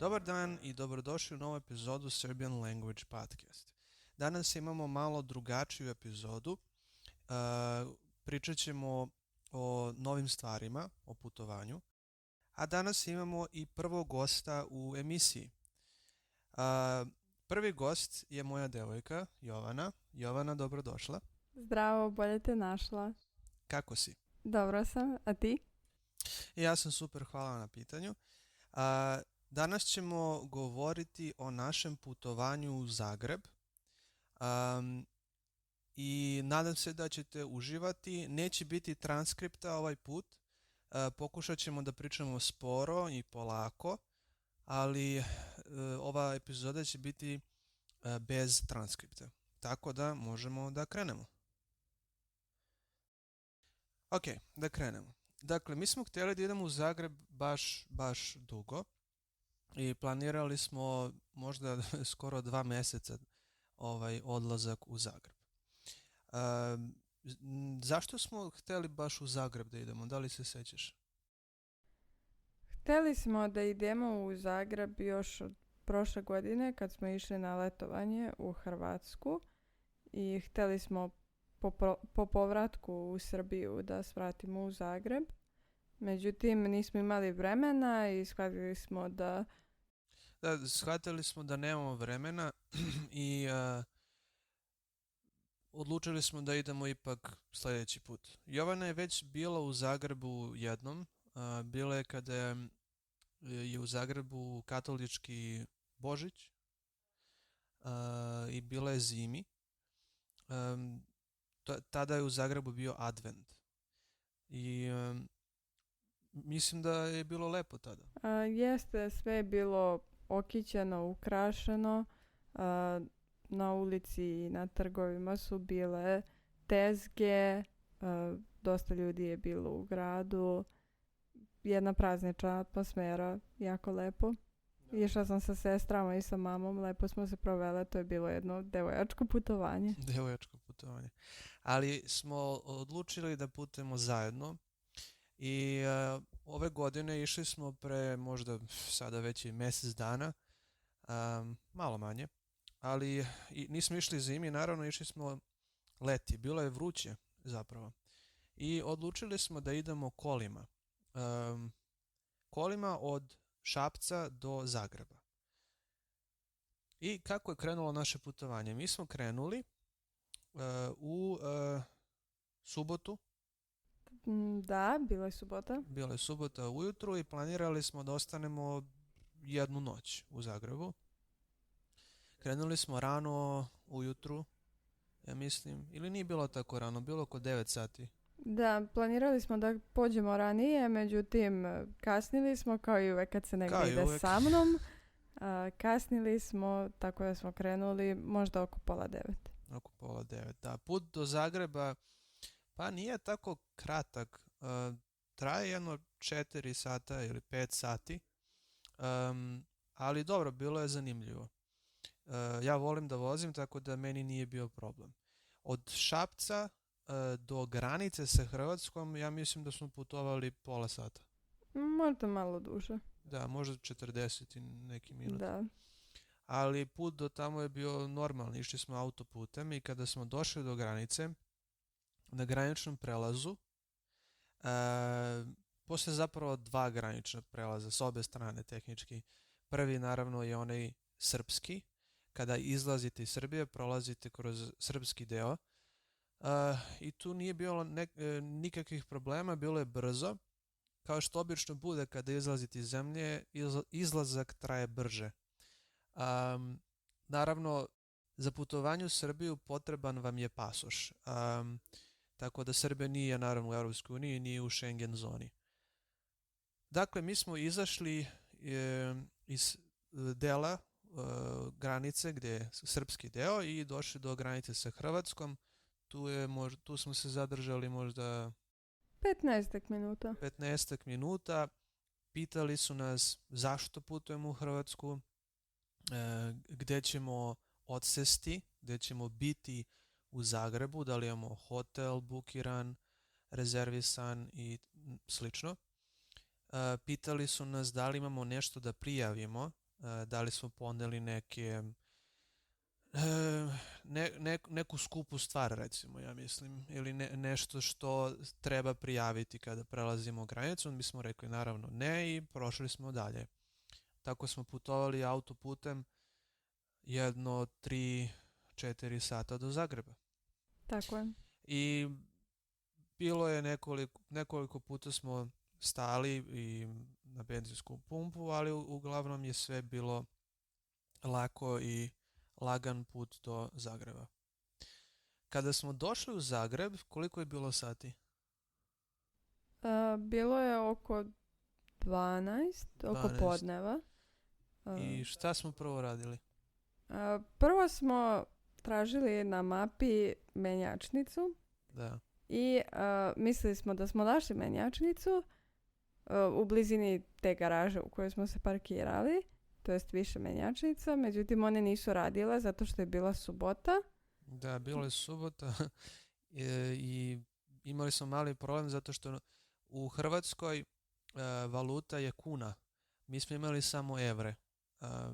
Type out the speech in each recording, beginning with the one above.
Dobar dan i dobrodošli u novu epizodu Serbian Language Podcast. Danas imamo malo drugačiju epizodu. Pričat ćemo o novim stvarima, o putovanju. A danas imamo i prvog gosta u emisiji. Prvi gost je moja devojka, Jovana. Jovana, dobrodošla. Zdravo, bolje te našla. Kako si? Dobro sam, a ti? Ja sam super, hvala na pitanju. Danas ćemo govoriti o našem putovanju u Zagreb i nadam se da ćete uživati. Neće biti transkripta ovaj put, pokušat ćemo da pričamo sporo i polako, ali ova epizoda će biti bez transkripta, tako da možemo da krenemo. Ok, da krenemo. Dakle, mi smo htjeli da idemo u Zagreb baš dugo i planirali smo možda skoro 2 mjeseca odlazak u Zagreb. Zašto smo htjeli baš u Zagreb da idemo? Da li se sjećaš? Htjeli smo da idemo u Zagreb još od prošle godine kad smo išli na letovanje u Hrvatsku i htjeli smo po povratku u Srbiju da svratimo u Zagreb. Međutim, nismo imali vremena i shvatili smo da nemamo vremena i odlučili smo da idemo ipak sljedeći put. Jovana je već bila u Zagrebu jednom. Bila je kada je u Zagrebu katolički Božić i bila je zimi. Tada je u Zagrebu bio advent. I mislim da je bilo lepo tada. Jeste, sve je bilo okićeno, ukrašeno. Na ulici i na trgovima su bile tezge, dosta ljudi je bilo u gradu, jedna praznična atmosfera, jako lepo. Išla sam sa sestrama i sa mamom, lepo smo se provele, to je bilo jedno devojačko putovanje. Ali smo odlučili da putujemo zajedno i ove godine išli smo pre možda sada već i mjesec dana, malo manje. Ali nismo išli zimi, naravno išli smo leti. Bilo je vruće zapravo. I odlučili smo da idemo kolima. Kolima od Šapca do Zagreba. I kako je krenulo naše putovanje? Mi smo krenuli u subotu. Da, bila je subota. Bila je subota ujutru i planirali smo da ostanemo jednu noć u Zagrebu. Krenuli smo rano ujutru, ja mislim, ili nije bilo tako rano, bilo oko 9 sati. Da, planirali smo da pođemo ranije, međutim kasnili smo, kao i uvek kad se negdje ide sa mnom. Kasnili smo, tako da smo krenuli možda oko 8:30. Oko 8:30, da. Put do Zagreba, pa nije tako kratak, traje jedno 4 sata ili 5 sati, ali dobro, bilo je zanimljivo. Ja volim da vozim, tako da meni nije bio problem. Od Šapca do granice sa Hrvatskom, ja mislim da smo putovali pola sata. Možda malo duže. Da, možda 40 i neki minut. Da. Ali put do tamo je bio normalni, išli smo autoputem i kada smo došli do granice, na graničnom prelazu, postoje zapravo 2 granična prelaza s obje strane tehnički. Prvi naravno je onaj srpski. Kada izlazite iz Srbije, prolazite kroz srpski deo i tu nije bilo nikakvih problema, bilo je brzo. Kao što obično bude kada izlazite iz zemlje, izlazak traje brže. Naravno, za putovanje u Srbiju potreban vam je pasoš. Tako da Srbija nije naravno u Europskoj uniji, nije u Schengen zoni. Dakle, mi smo izašli iz dela granice gdje je srpski deo i došli do granice sa Hrvatskom. Tu smo se zadržali možda 15 minuta. Pitali su nas zašto putujemo u Hrvatsku, gdje ćemo odsesti, gdje ćemo biti u Zagrebu, da li imamo hotel bukiran, rezervisan i slično. Pitali su nas da li imamo nešto da prijavimo da li smo poneli neku skupu stvar, recimo, ja mislim, ili nešto što treba prijaviti kada prelazimo granicu. Mi smo rekli naravno ne i prošli smo dalje. Tako smo putovali autoputem jedno 3-4 sata do Zagreba. Tako je. I bilo je nekoliko puta smo stali i na benzinsku pumpu, ali uglavnom je sve bilo lako i lagan put do Zagreba. Kada smo došli u Zagreb, koliko je bilo sati? Bilo je oko 12, oko 12. podneva. I šta smo prvo radili? Prvo smo tražili na mapi menjačnicu. Da. I mislili smo da smo našli menjačnicu u blizini te garaže u kojoj smo se parkirali, to jest više menjačnica, međutim one nisu radile zato što je bila subota. Da, bila je subota i imali smo mali problem zato što u Hrvatskoj valuta je kuna. Mi smo imali samo evre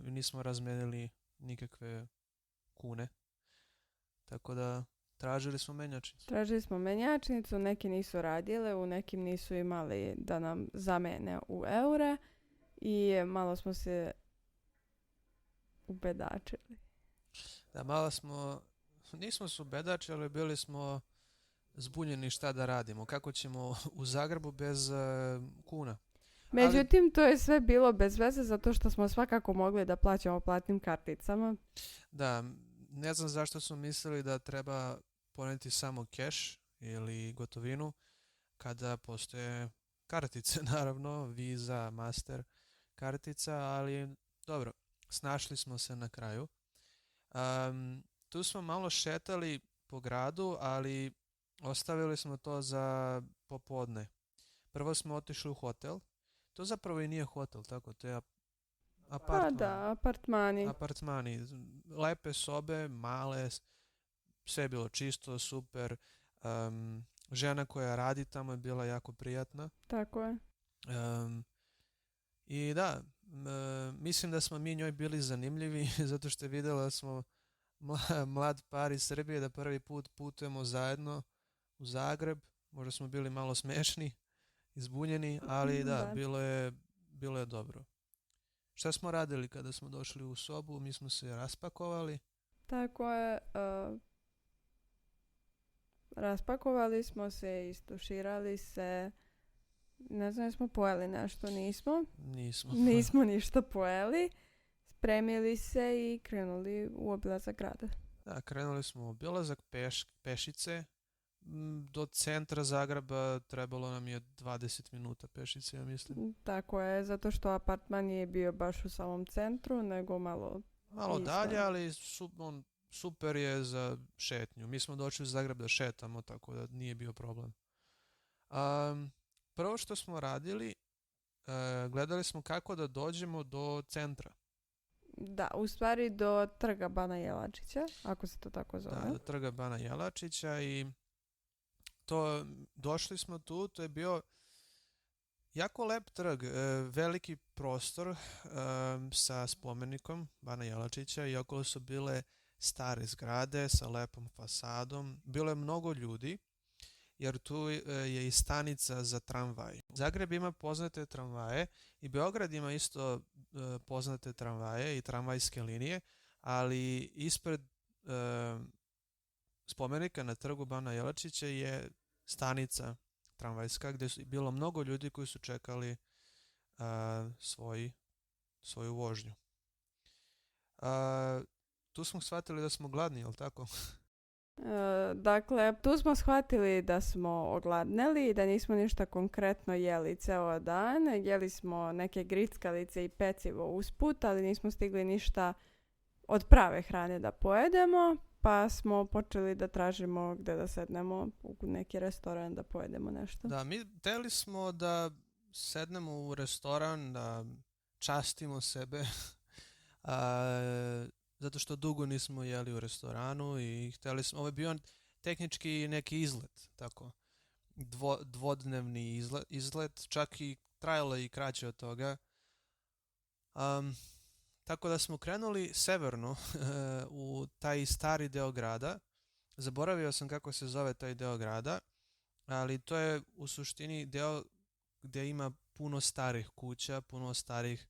i nismo razmenili nikakve kune. Tako da tražili smo menjačnicu. Tražili smo menjačnicu, neki nisu radile, u nekim nisu imali da nam zamene u eure i malo smo se ubedačili. Da, malo smo, nismo se ubedačili, ali bili smo zbunjeni šta da radimo. Kako ćemo u Zagrebu bez kuna? Međutim, to je sve bilo bez veze zato što smo svakako mogli da plaćamo platnim karticama. Da, ne znam zašto su mislili da treba poneti samo keš ili gotovinu kada postoje kartice, naravno, Visa, Master kartica, ali dobro, snašli smo se na kraju. Tu smo malo šetali po gradu, ali ostavili smo to za popodne. Prvo smo otišli u hotel. To zapravo i nije hotel, tako, to je apartman. Pa da, apartmani. Apartmani, lepe sobe, male, sve je bilo čisto, super. Žena koja radi tamo je bila jako prijatna. Tako je. I da, mislim da smo mi njoj bili zanimljivi zato što je vidjela da smo mlad par iz Srbije, da prvi put putujemo zajedno u Zagreb. Možda smo bili malo smešni, izbunjeni, ali da, bilo je dobro. Šta smo radili kada smo došli u sobu? Mi smo se raspakovali. Tako je. Raspakovali smo se, istuširali se. Ne znam, smo pojeli nešto, nismo. Nismo ništa pojeli. Spremili se i krenuli u obilazak grada. Da, krenuli smo u obilazak pešice. Do centra Zagreba trebalo nam je 20 minuta pešice, ja mislim. Tako je, zato što apartman nije bio baš u samom centru, nego malo dalje, ali super je za šetnju. Mi smo došli u Zagreb da šetamo, tako da nije bio problem. Prvo što smo radili, gledali smo kako da dođemo do centra. Da, u stvari do trga Bana Jelačića, ako se to tako zove. Da, do trga Bana Jelačića i došli smo tu, to je bio jako lep trg, veliki prostor sa spomenikom Bana Jelačića i okolo su bile stare zgrade sa lepom fasadom. Bilo je mnogo ljudi jer tu je i stanica za tramvaj. Zagreb ima poznate tramvaje i Beograd ima isto poznate tramvaje i tramvajske linije, ali ispred spomenika na trgu Bana Jelačića je stanica tramvajska gdje je bilo mnogo ljudi koji su čekali svoju vožnju. Tu smo shvatili da smo gladni, jel tako? Dakle, tu smo shvatili da smo ogladneli i da nismo ništa konkretno jeli ceo dan. Jeli smo neke grickalice i pecivo usput, ali nismo stigli ništa od prave hrane da pojedemo, pa smo počeli da tražimo gdje da sednemo u neki restoran da pojedemo nešto. Da, mi hteli smo da sednemo u restoran, da častimo sebe, zato što dugo nismo jeli u restoranu i hteli smo, ovo je bio tehnički neki izlet, tako, dvodnevni izlet, čak i trajalo i kraće od toga. tako da smo krenuli severno u taj stari deo grada. Zaboravio sam kako se zove taj deo grada, ali to je u suštini deo gdje ima puno starih kuća, puno starih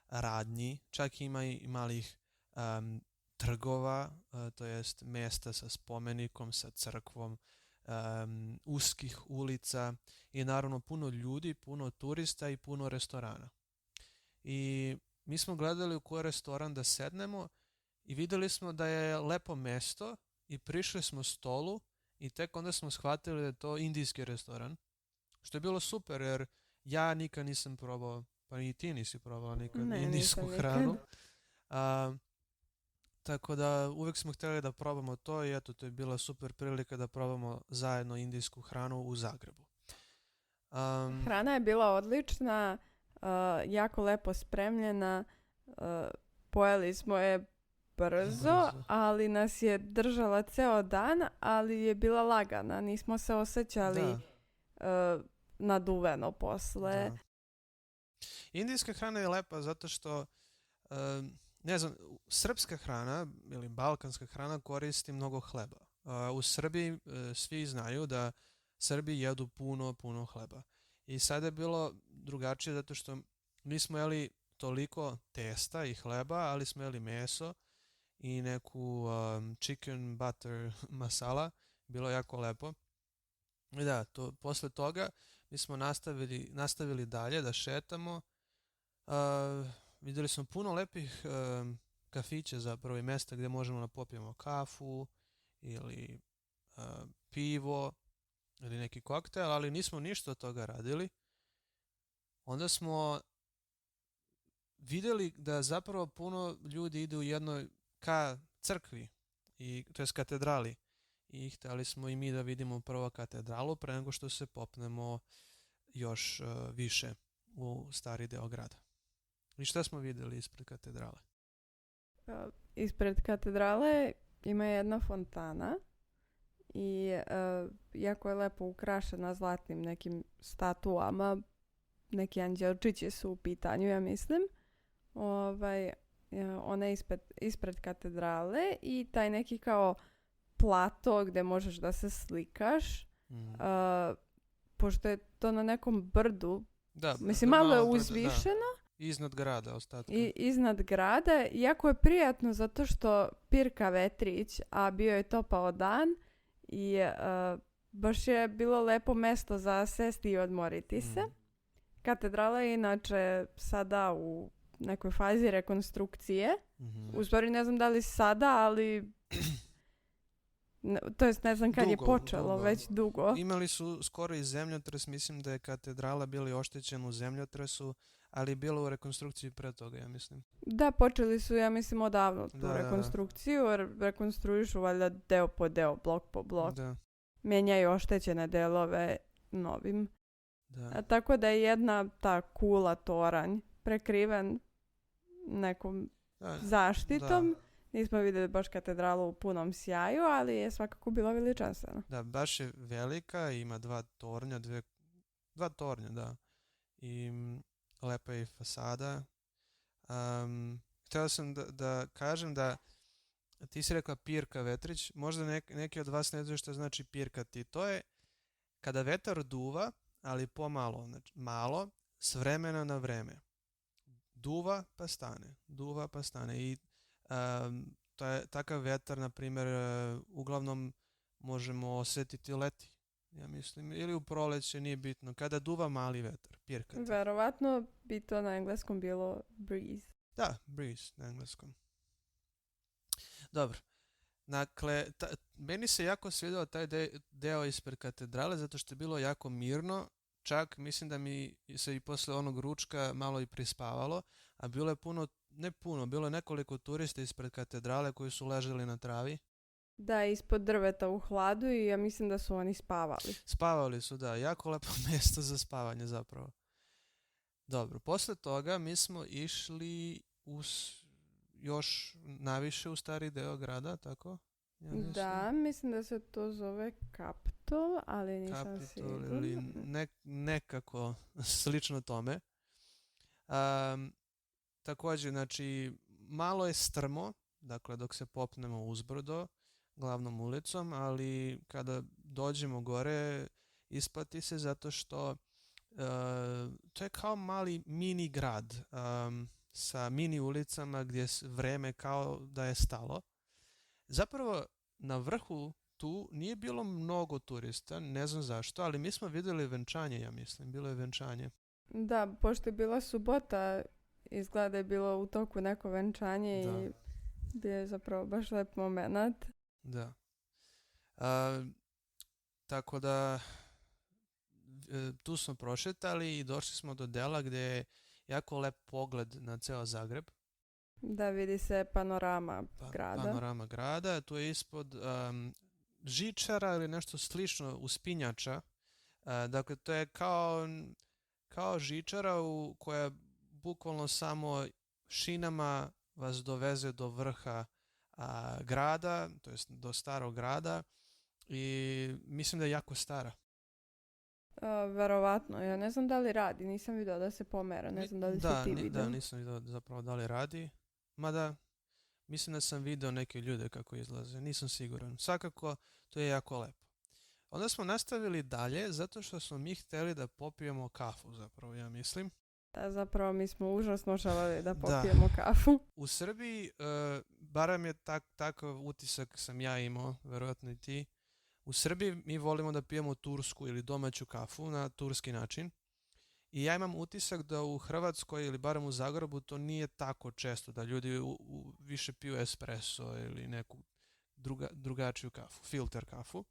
radnji, čak ima i malih trgova, to jest mjesta sa spomenikom, sa crkvom, uskih ulica i naravno puno ljudi, puno turista i puno restorana. I mi smo gledali u koji restoran da sednemo i vidjeli smo da je lepo mjesto i prišli smo stolu i tek onda smo shvatili da je to indijski restoran, što je bilo super jer ja nikad nisam probao, pa i ti nisi probala nikad indijsku hranu. Tako da uvijek smo htjeli da probamo to i eto, to je bila super prilika da probamo zajedno indijsku hranu u Zagrebu. Hrana je bila odlična, jako lepo spremljena, pojeli smo je brzo, ali nas je držala ceo dan, ali je bila lagana, nismo se osjećali naduveno posle. Da. Indijska hrana je lepa zato što ne znam, srpska hrana ili balkanska hrana koristi mnogo hleba. U Srbiji svi znaju da Srbi jedu puno hleba. I sada je bilo drugačije zato što nismo jeli toliko testa i hleba, ali smo jeli meso i neku chicken butter masala. Bilo je jako lepo. I da, posle toga mi smo nastavili dalje da šetamo. Vidjeli smo puno lepih kafića zapravo i mjesta gdje možemo da popijemo kafu ili pivo ili neki koktel, ali nismo ništa od toga radili. Onda smo vidjeli da zapravo puno ljudi ide u jednoj crkvi, to jest katedrali. I htjeli smo i mi da vidimo prvo katedralu pre nego što se popnemo još više u stari deo grada. I šta smo vidjeli ispred katedrale? Ispred katedrale ima jedna fontana i jako je lepo ukrašena zlatnim nekim statuama. Neki anđelčići su u pitanju, ja mislim. Ona je ispred katedrale i taj neki kao plato gdje možeš da se slikaš. Pošto je to na nekom brdu, mislim malo je uzvišeno. Iznad grada ostatka. Iznad grada, jako je prijatno zato što pirka vetrić, a bio je topao dan i baš je bilo lepo mesto za sesti i odmoriti se. Katedrala je inače sada u nekoj fazi rekonstrukcije. U stvari ne znam da li sada, ali to jest ne znam kad je počelo, već dugo. Imali su skoro i zemljotres, mislim da je katedrala bila oštećena u zemljotresu, ali je bilo u rekonstrukciji pre toga, ja mislim. Da, počeli su, ja mislim, odavno tu rekonstrukciju, rekonstruišu valjda deo po deo, blok po blok. Da. Mijenjaju oštećene delove novim. Da. Tako da je jedna ta kula toranj prekriven nekom zaštitom. Da. Nismo vidjeli baš katedralu u punom sjaju, ali je svakako bila veličanstvena. Da, baš je velika, ima dva tornja, da. I lepa je fasada. Htio sam da kažem da ti si rekla pirka vetrić, možda neki od vas ne znaju što znači pirkati. To je kada vetar duva, ali pomalo, znači malo, s vremena na vreme. Duva pa stane. I to je takav vetar, na primjer, uglavnom možemo osjetiti leti, ja mislim, ili u proleće, nije bitno, kada duva mali vetar, pirkati. Verovatno bi to na engleskom bilo breeze. Da, breeze na engleskom. Dobro. Dakle, meni se jako svidjelo taj deo ispred katedrale zato što je bilo jako mirno, čak mislim da mi se i posle onog ručka malo i prispavalo, a bilo je bilo je nekoliko turista ispred katedrale koji su ležali na travi. Da, ispod drveta u hladu i ja mislim da su oni spavali. Spavali su, da, jako lepo mjesto za spavanje zapravo. Dobro, posle toga mi smo išli još naviše u stari deo grada, tako? Ja da, mislim da se to zove Kapitol, ali nisam sigurna. Ili nekako slično tome. Također, znači, malo je strmo, dakle dok se popnemo uzbrdo glavnom ulicom, ali kada dođemo gore isplati se zato što to je kao mali mini grad sa mini ulicama gdje vreme kao da je stalo. Zapravo na vrhu tu nije bilo mnogo turista, ne znam zašto, ali mi smo vidjeli venčanje, ja mislim, bilo je venčanje. Da, pošto je bila subota, izgleda je bilo u toku neko venčanje i bio je zapravo baš lep moment. Da. Tako da tu smo prošetali i došli smo do dela gdje je jako lep pogled na ceo Zagreb. Da, vidi se panorama grada. Panorama grada, tu je ispod žičara ili nešto slično uspinjača. Dakle, to je kao žičara koja bukvalno samo šinama vas doveze do vrha grada, to jest do starog grada i mislim da je jako stara. Verovatno, ja ne znam da li radi, nisam vidio da se pomera, ne znam da li si ti vidio. Da, nisam vidio zapravo da li radi, mada mislim da sam vidio neke ljude kako izlaze, nisam siguran. Svakako, to je jako lepo. Onda smo nastavili dalje zato što smo mi htjeli da popijemo kafu zapravo, ja mislim. Da, zapravo mi smo užasno želeli da popijemo kafu. U Srbiji, barem je takav utisak sam ja imao, verovatno i ti. U Srbiji mi volimo da pijemo tursku ili domaću kafu na turski način. I ja imam utisak da u Hrvatskoj ili barem u Zagrebu to nije tako često, da ljudi više piju espresso ili neku drugačiju kafu, filter kafu.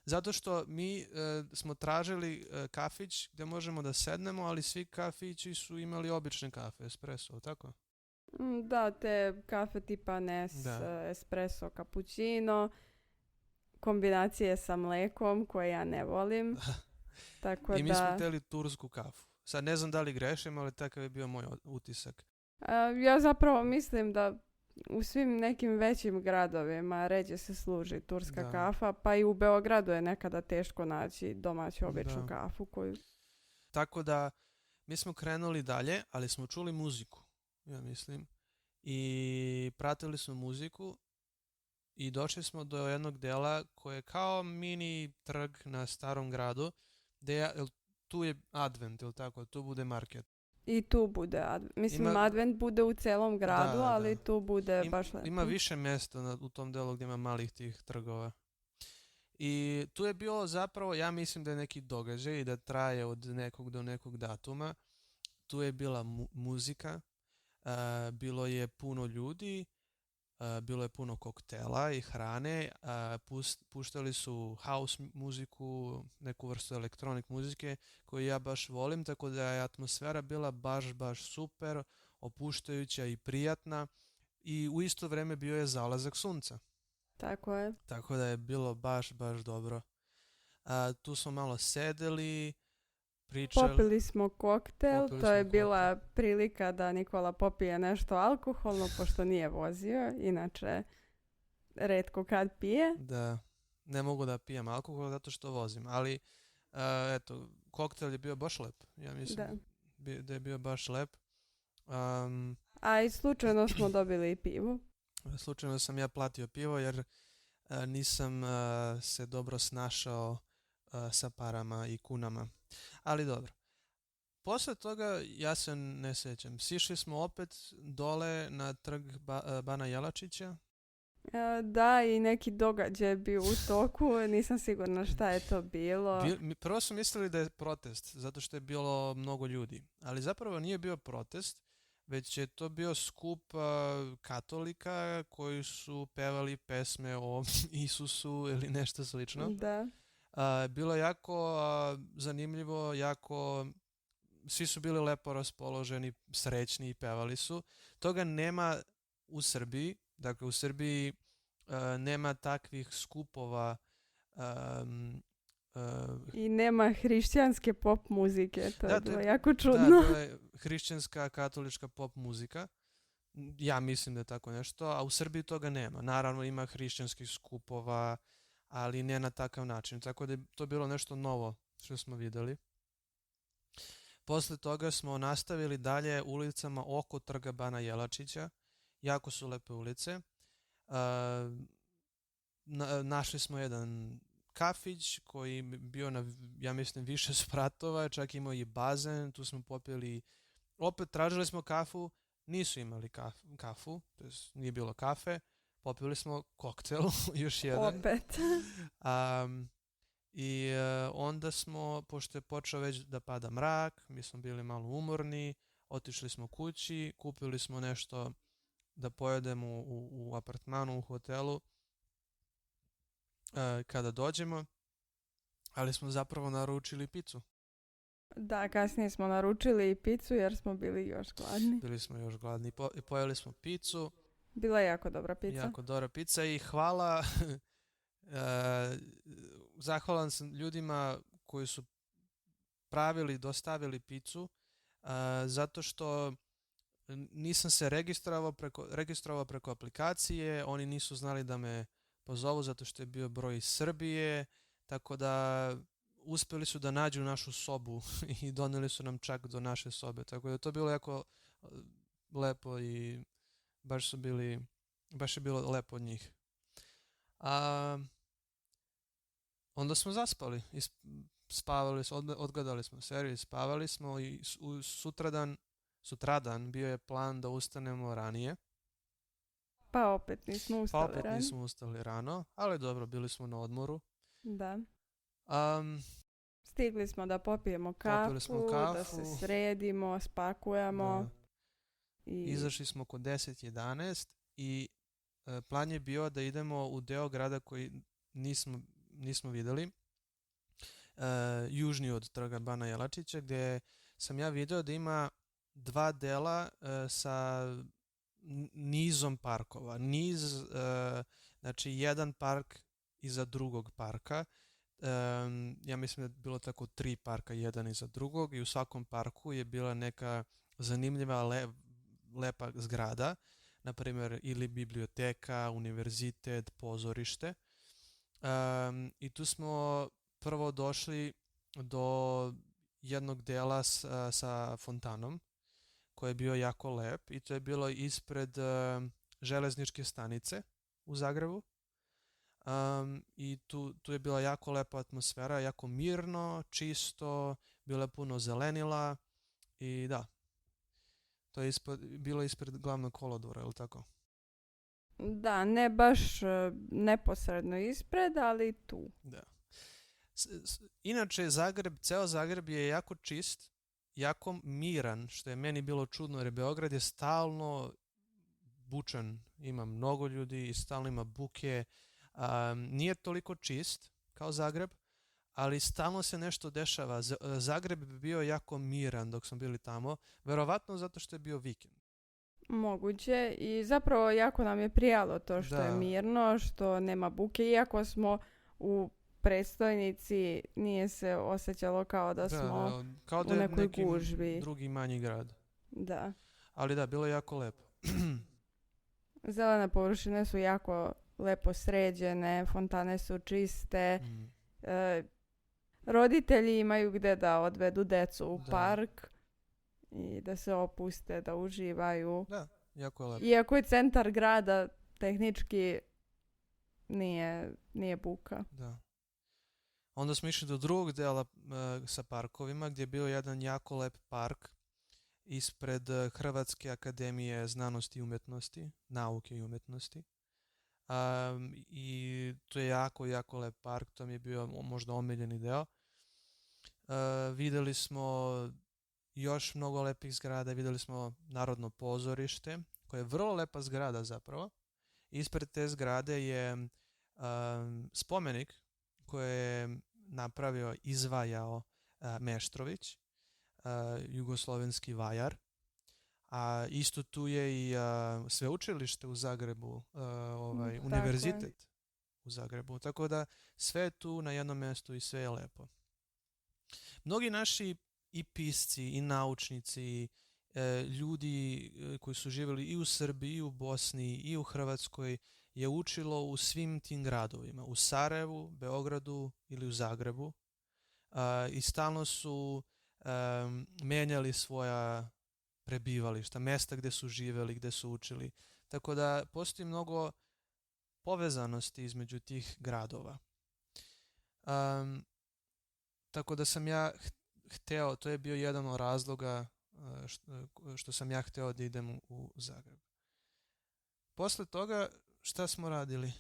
Zato što mi smo tražili kafić gdje možemo da sednemo, ali svi kafići su imali obične kafe, espresso, tako? Da, te kafe tipa Nes, espresso, cappuccino, kombinacije sa mlekom koje ja ne volim. Tako i mi smo htjeli tursku kafu. Sad ne znam da li grešim, ali takav je bio moj utisak. Ja zapravo mislim da u svim nekim većim gradovima ređe se služi turska kafa, pa i u Beogradu je nekada teško naći domaću običnu kafu koju... Tako da mi smo krenuli dalje, ali smo čuli muziku, ja mislim, i pratili smo muziku i došli smo do jednog dela koje je kao mini trg na starom gradu, gdje tu je Advent, ili tako, tu bude market. I tu bude Advent. Mislim, Advent bude u celom gradu, ali tu bude baš lepo. Ima više mjesta u tom delu gdje ima malih tih trgova. I tu je bilo zapravo, ja mislim da je neki događaj i da traje od nekog do nekog datuma. Tu je bila muzika, bilo je puno ljudi, bilo je puno koktela i hrane, puštali su house muziku, neku vrstu elektronik muzike koju ja baš volim, tako da je atmosfera bila baš super, opuštajuća i prijatna i u isto vrijeme bio je zalazak sunca. Tako je. Tako da je bilo baš dobro. Tu smo malo sedeli, pričali. Popili smo koktel, to je bila prilika da Nikola popije nešto alkoholno, pošto nije vozio, inače retko kad pije. Da, ne mogu da pijem alkohol zato što vozim, ali eto, koktel je bio baš lep, ja mislim da je bio baš lep. A i slučajno smo dobili i pivo. Slučajno sam ja platio pivo jer nisam se dobro snašao sa parama i kunama. Ali dobro. Posle toga ja se ne sjećam. Sišli smo opet dole na trg Bana Jelačića. Da, i neki događaj je bio u toku. Nisam sigurna šta je to bilo. Prvo su mislili da je protest, zato što je bilo mnogo ljudi. Ali zapravo nije bio protest, već je to bio skup katolika koji su pevali pesme o Isusu ili nešto slično. Da. Bilo je jako zanimljivo, svi su bili lepo raspoloženi, srećni i pevali su. Toga nema u Srbiji, dakle u Srbiji nema takvih skupova. I nema hrišćanske pop muzike, to je bilo jako čudno. Da, to je hrišćanska katolička pop muzika. Ja mislim da je tako nešto, a u Srbiji toga nema. Naravno ima hrišćanskih skupova, ali ne na takav način. Tako da je to bilo nešto novo što smo vidjeli. Posle toga smo nastavili dalje ulicama oko trga Bana Jelačića. jako su lepe ulice. Našli smo jedan kafić koji bio na, ja mislim, više spratova, čak imao i bazen, tu smo popili, opet tražili smo kafu, nisu imali kafu, to jest nije bilo kafe, popili smo koktel, još jedan. Opet. I onda smo, pošto je počeo već da pada mrak, mi smo bili malo umorni, otišli smo kući, kupili smo nešto da pojedemo u apartmanu, u hotelu, kada dođemo, ali smo zapravo naručili picu. Da, kasnije smo naručili i picu jer smo bili još gladni. Bili smo još gladni. Pojeli smo picu. Bila je jako dobra pica. Jako dobra pica i hvala. Zahvalan sam ljudima koji su dostavili picu, zato što nisam se registrovao preko aplikacije, oni nisu znali da me pozovu zato što je bio broj iz Srbije, tako da uspjeli su da nađu našu sobu i donijeli su nam čak do naše sobe, tako da je to bilo jako lepo i baš je bilo lepo od njih. Onda smo zaspali i spavali, odgledali smo seriju, spavali smo i sutradan bio je plan da ustanemo ranije. Pa opet nismo ustali rano, ali dobro, bili smo na odmoru. Da. Stigli smo da popijemo kafu, da se sredimo, spakujemo. Da. Izašli smo oko 10-11 i plan je bio da idemo u deo grada koji nismo vidjeli, južniji od trga Bana Jelačića, gdje sam ja vidio da ima 2 dela sa nizom parkova. Znači jedan park iza drugog parka. Ja mislim da je bilo tako 3 parka jedan iza drugog i u svakom parku je bila neka zanimljiva lepa zgrada, na primjer ili biblioteka, univerzitet, pozorište. I tu smo prvo došli do jednog dela sa fontanom koji je bio jako lep i to je bilo ispred železničke stanice u Zagrebu. I tu je bila jako lepa atmosfera, jako mirno, čisto, bilo je puno zelenila i da, to je bilo ispred glavnog kolodvora, ili tako? Da, ne baš neposredno ispred, ali tu. Da. Inače, ceo Zagreb je jako čist, jako miran, što je meni bilo čudno, jer Beograd je stalno bučan, ima mnogo ljudi i stalno ima buke. Nije toliko čist kao Zagreb, ali stalno se nešto dešava. Zagreb bi bio jako miran dok smo bili tamo, verovatno zato što je bio vikend. Moguće i zapravo jako nam je prijalo to što je mirno, što nema buke, iako smo u predstojnici nije se osjećalo kao da smo kao da u nekoj gužvi. Drugi manji grad. Da. Ali da, bilo je jako lepo. Zelene površine su jako lepo sređene, fontane su čiste, roditelji imaju gdje da odvedu decu u park i da se opuste, da uživaju. Da, jako je lepo. Iako je centar grada tehnički nije buka. Da. Onda smo išli do drugog dela sa parkovima gdje je bio jedan jako lep park ispred Hrvatske akademije znanosti i umjetnosti, nauke i umjetnosti. I to je jako, jako lep park, to mi je bio možda omiljeni deo. Vidjeli smo još mnogo lepih zgrada, vidjeli smo Narodno pozorište, koje je vrlo lepa zgrada zapravo. Ispred te zgrade je spomenik koje je izvajao Meštrović, jugoslovenski vajar. A isto tu je i sveučilište u Zagrebu, univerzitet u Zagrebu. Tako da sve je tu na jednom mjestu i sve je lepo. Mnogi naši i pisci i naučnici, ljudi koji su živjeli i u Srbiji, i u Bosni, i u Hrvatskoj, je učilo u svim tim gradovima, u Sarajevu, Beogradu ili u Zagrebu. I stalno su menjali svoja prebivališta, mjesta gdje su živjeli, gdje su učili. Tako da postoji mnogo povezanosti između tih gradova. Tako da sam ja hteo, to je bio jedan od razloga što sam ja hteo da idem u Zagreb. Posle toga šta smo radili?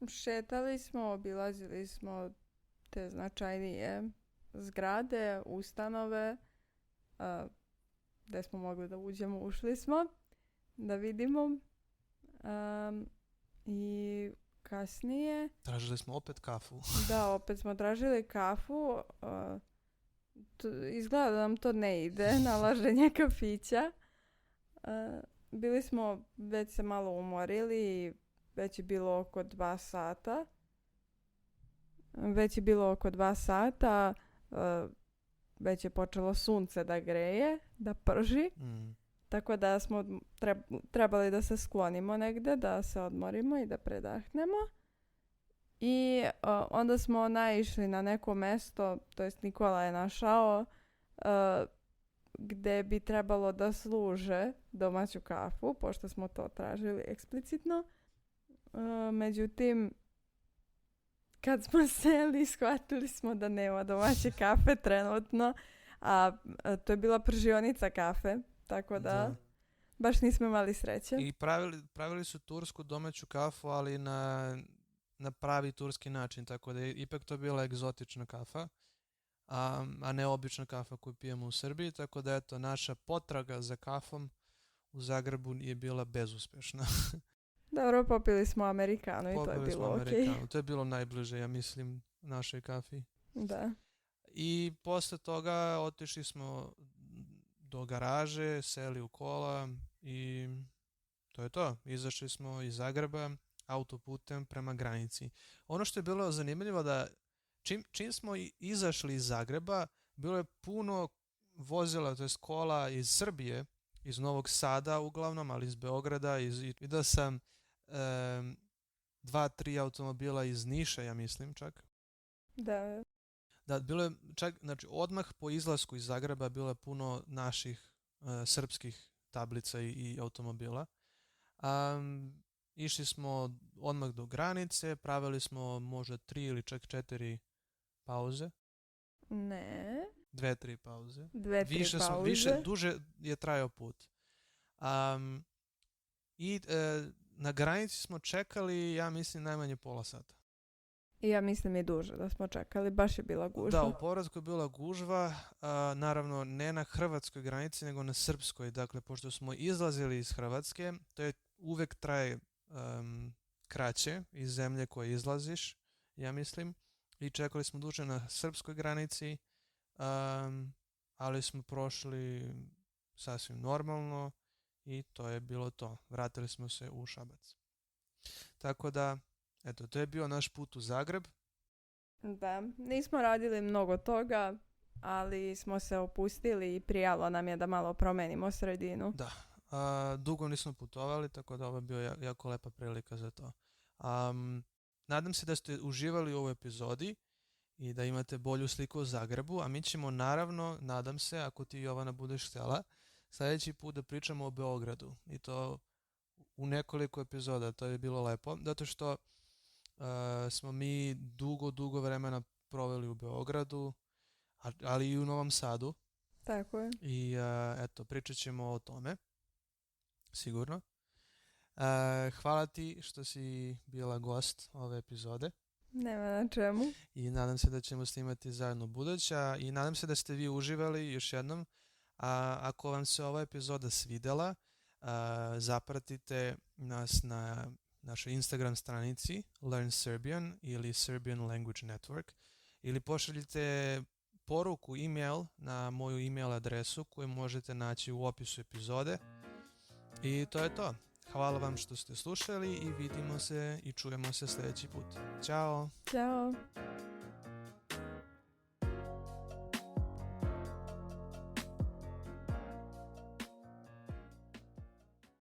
Šetali smo, obilazili smo te značajnije zgrade, ustanove, gde smo mogli da uđemo, ušli smo, da vidimo. I kasnije... Tražili smo opet kafu. Da, opet smo tražili kafu. Izgleda da nam to ne ide, nalaženje kafića. Bili smo, već se malo umorili, već je bilo oko 2 sata. Već je počelo sunce da greje, da prži. Tako da smo trebali da se sklonimo negde, da se odmorimo i da predahnemo. I onda smo naišli na neko mesto, to jest Nikola je našao, gde bi trebalo da služe domaću kafu, pošto smo to tražili eksplicitno. Međutim, kad smo seli, shvatili smo da nema domaće kafe trenutno, a to je bila pržionica kafe, tako da baš nismo imali sreće. I pravili su tursku domaću kafu, ali na pravi turski način, tako da je ipak to bila egzotična kafa, a ne obična kafa koju pijemo u Srbiji, tako da eto, naša potraga za kafom u Zagrebu je bila bezuspešna. Dobro, popili smo amerikano i to je bilo okej. To je bilo najbliže, ja mislim, našoj kafi. Da. I posle toga otišli smo do garaže, seli u kola i to je to. Izašli smo iz Zagreba autoputem prema granici. Ono što je bilo zanimljivo da čim smo izašli iz Zagreba, bilo je puno vozila, to je kola iz Srbije, iz Novog Sada uglavnom, ali iz Beograda. Vidio sam 2-3 automobila iz Niša, ja mislim čak. Da. Da, bilo je čak, znači odmah po izlasku iz Zagreba bilo je puno naših srpskih tablica i automobila. Išli smo odmah do granice, pravili smo možda 3 ili čak 4 pauze. Ne. 2-3 pauze. 2-3 pauze. Duže je trajao put. Na granici smo čekali, ja mislim, najmanje pola sata. I ja mislim i duže da smo čekali, baš je bila gužva. Da, u povratku je bila gužva, naravno ne na hrvatskoj granici, nego na srpskoj. Dakle, pošto smo izlazili iz Hrvatske, to je uvek traje kraće iz zemlje koje izlaziš, ja mislim. I čekali smo duže na srpskoj granici, ali smo prošli sasvim normalno i to je bilo to. Vratili smo se u Šabac. Tako da, eto, to je bio naš put u Zagreb. Da, nismo radili mnogo toga, ali smo se opustili i prijalo nam je da malo promenimo sredinu. Da, dugo nismo putovali, tako da ovo je bio jako lepa prilika za to. Nadam se da ste uživali u ovoj epizodi i da imate bolju sliku o Zagrebu, a mi ćemo naravno, nadam se, ako ti Jovana budeš htjela, sljedeći put da pričamo o Beogradu i to u nekoliko epizoda. To je bilo lepo, zato što smo mi dugo vremena proveli u Beogradu, ali i u Novom Sadu. Tako je. I eto, pričat ćemo o tome, sigurno. Hvala ti što si bila gost ove epizode. Nema na čemu. I nadam se da ćemo snimati zajedno buduća i nadam se da ste vi uživali još jednom. Ako vam se ova epizoda svidela, zapratite nas na našoj Instagram stranici Learn Serbian ili Serbian Language Network ili pošaljite poruku, email na moju email adresu koju možete naći u opisu epizode. I to je to. Hvala vam što ste slušali i vidimo se i čujemo se sljedeći put. Ćao! Ćao!